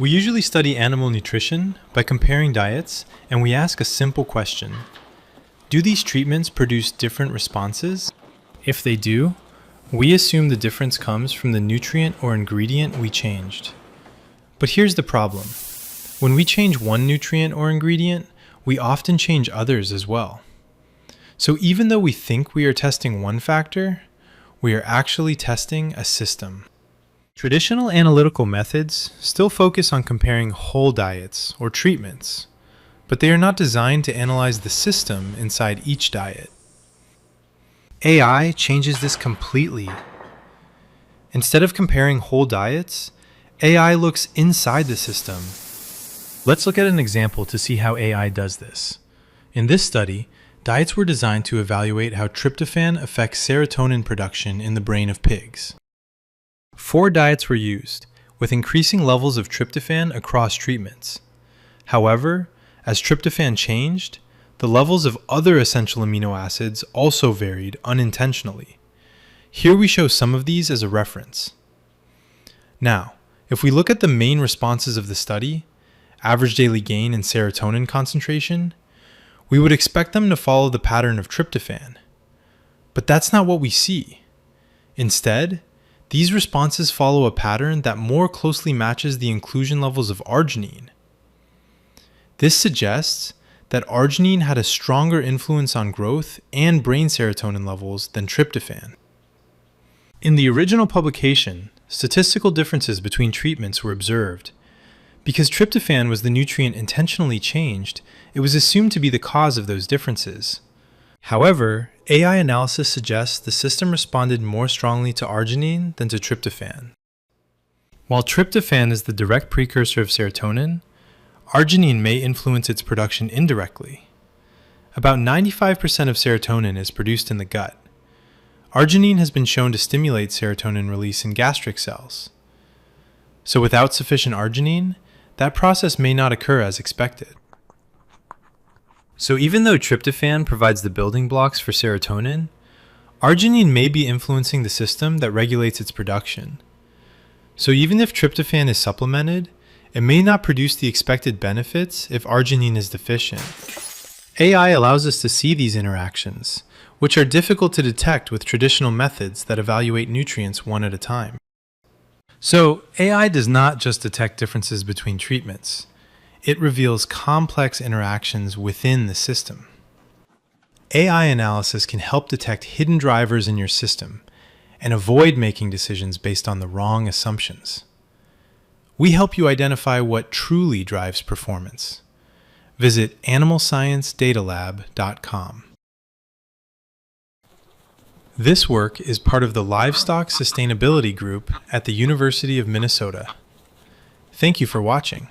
We usually study animal nutrition by comparing diets, and we ask a simple question. Do these treatments produce different responses? If they do, we assume the difference comes from the nutrient or ingredient we changed. But here's the problem. When we change one nutrient or ingredient, we often change others as well. So even though we think we are testing one factor, we are actually testing a system. Traditional analytical methods still focus on comparing whole diets or treatments, but they are not designed to analyze the system inside each diet. AI changes this completely. Instead of comparing whole diets, AI looks inside the system. Let's look at an example to see how AI does this. In this study, diets were designed to evaluate how tryptophan affects serotonin production in the brain of pigs. 4 diets were used, with increasing levels of tryptophan across treatments. However, as tryptophan changed, the levels of other essential amino acids also varied unintentionally. Here we show some of these as a reference. Now, if we look at the main responses of the study, average daily gain in serotonin concentration, we would expect them to follow the pattern of tryptophan. But that's not what we see. Instead, these responses follow a pattern that more closely matches the inclusion levels of arginine. This suggests that arginine had a stronger influence on growth and brain serotonin levels than tryptophan. In the original publication, statistical differences between treatments were observed. Because tryptophan was the nutrient intentionally changed, it was assumed to be the cause of those differences. However, AI analysis suggests the system responded more strongly to arginine than to tryptophan. While tryptophan is the direct precursor of serotonin, arginine may influence its production indirectly. About 95% of serotonin is produced in the gut. Arginine has been shown to stimulate serotonin release in gastric cells. So without sufficient arginine, that process may not occur as expected. So even though tryptophan provides the building blocks for serotonin, arginine may be influencing the system that regulates its production. So even if tryptophan is supplemented, it may not produce the expected benefits if arginine is deficient. AI allows us to see these interactions, which are difficult to detect with traditional methods that evaluate nutrients one at a time. So AI does not just detect differences between treatments. It reveals complex interactions within the system. AI analysis can help detect hidden drivers in your system and avoid making decisions based on the wrong assumptions. We help you identify what truly drives performance. Visit animalsciencedatalab.com. This work is part of the Livestock Sustainability Group at the University of Minnesota. Thank you for watching.